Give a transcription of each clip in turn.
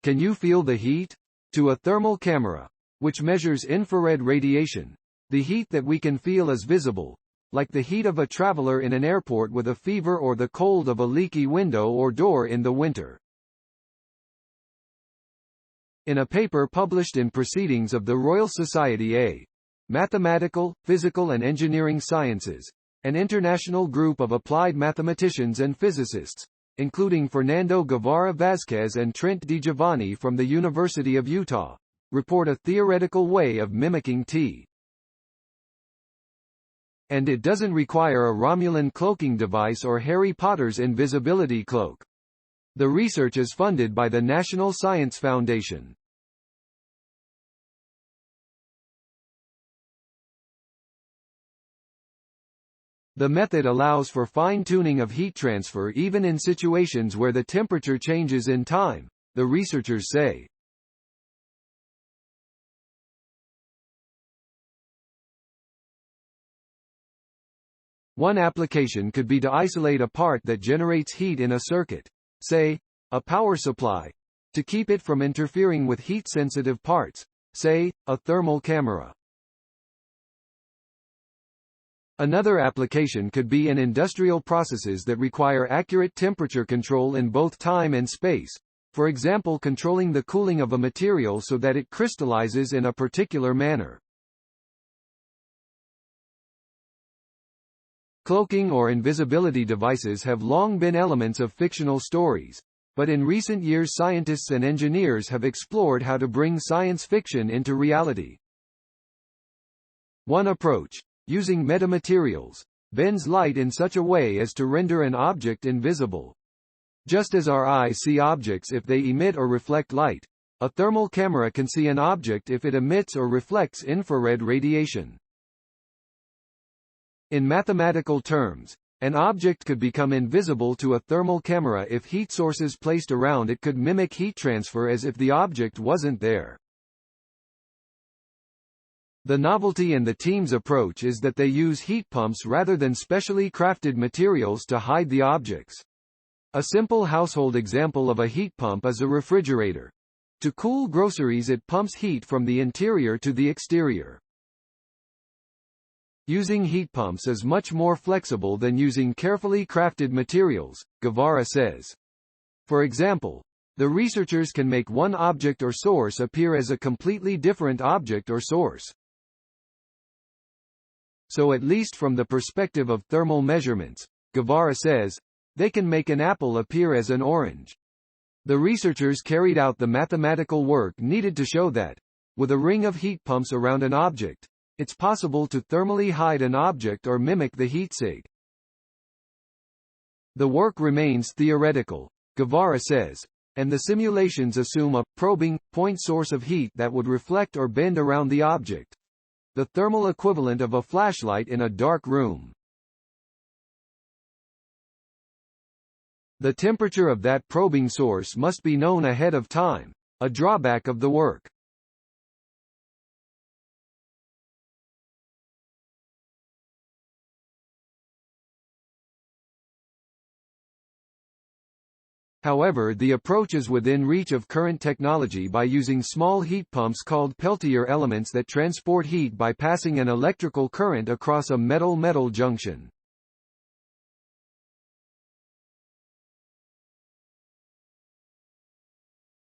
Can you feel the heat? To a thermal camera, which measures infrared radiation, the heat that we can feel is visible, like the heat of a traveler in an airport with a fever or the cold of a leaky window or door in the winter. In a paper published in Proceedings of the Royal Society A. Mathematical, Physical and Engineering Sciences, an international group of applied mathematicians and physicists, including Fernando Guevara Vasquez and Trent DeGiovanni from the University of Utah, report a theoretical way of mimicking T. And it doesn't require a Romulan cloaking device or Harry Potter's invisibility cloak. The research is funded by the National Science Foundation. The method allows for fine-tuning of heat transfer even in situations where the temperature changes in time, the researchers say. One application could be to isolate a part that generates heat in a circuit, say, a power supply, to keep it from interfering with heat-sensitive parts, say, a thermal camera. Another application could be in industrial processes that require accurate temperature control in both time and space, for example controlling the cooling of a material so that it crystallizes in a particular manner. Cloaking or invisibility devices have long been elements of fictional stories, but in recent years scientists and engineers have explored how to bring science fiction into reality. One approach, using metamaterials, bends light in such a way as to render an object invisible. Just as our eyes see objects if they emit or reflect light, a thermal camera can see an object if it emits or reflects infrared radiation. In mathematical terms, an object could become invisible to a thermal camera if heat sources placed around it could mimic heat transfer as if the object wasn't there. The novelty in the team's approach is that they use heat pumps rather than specially crafted materials to hide the objects. A simple household example of a heat pump is a refrigerator. To cool groceries, it pumps heat from the interior to the exterior. Using heat pumps is much more flexible than using carefully crafted materials, Guevara says. For example, the researchers can make one object or source appear as a completely different object or source. So at least from the perspective of thermal measurements, Guevara says, they can make an apple appear as an orange. The researchers carried out the mathematical work needed to show that, with a ring of heat pumps around an object, it's possible to thermally hide an object or mimic the heat sig. The work remains theoretical, Guevara says, and the simulations assume a probing, point source of heat that would reflect or bend around the object, the thermal equivalent of a flashlight in a dark room. The temperature of that probing source must be known ahead of time, a drawback of the work. However, the approach is within reach of current technology by using small heat pumps called Peltier elements that transport heat by passing an electrical current across a metal-metal junction.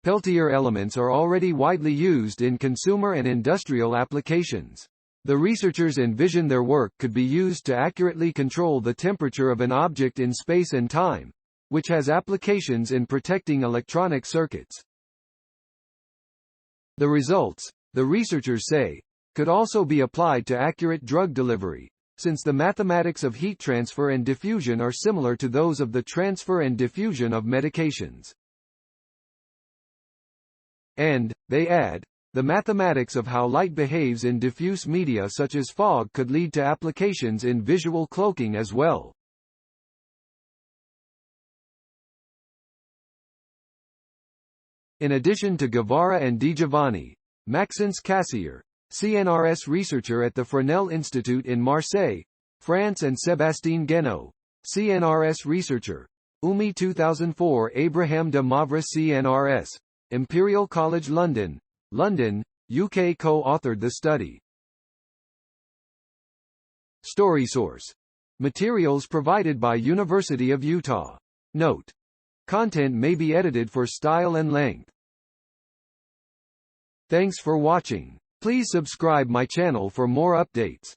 Peltier elements are already widely used in consumer and industrial applications. The researchers envision their work could be used to accurately control the temperature of an object in space and time, which has applications in protecting electronic circuits. The results, the researchers say, could also be applied to accurate drug delivery, since the mathematics of heat transfer and diffusion are similar to those of the transfer and diffusion of medications. And, they add, the mathematics of how light behaves in diffuse media such as fog could lead to applications in visual cloaking as well. In addition to Guevara and DeGiovanni, Maxence Cassier, CNRS Researcher at the Fresnel Institute in Marseille, France, and Sébastien Guenneau, CNRS Researcher, UMI 2004 Abraham de Moivre-CNRS, Imperial College London, London, UK co-authored the study. Story source. Materials provided by University of Utah. Note. Content may be edited for style and length. Thanks for watching. Please subscribe my channel for more updates.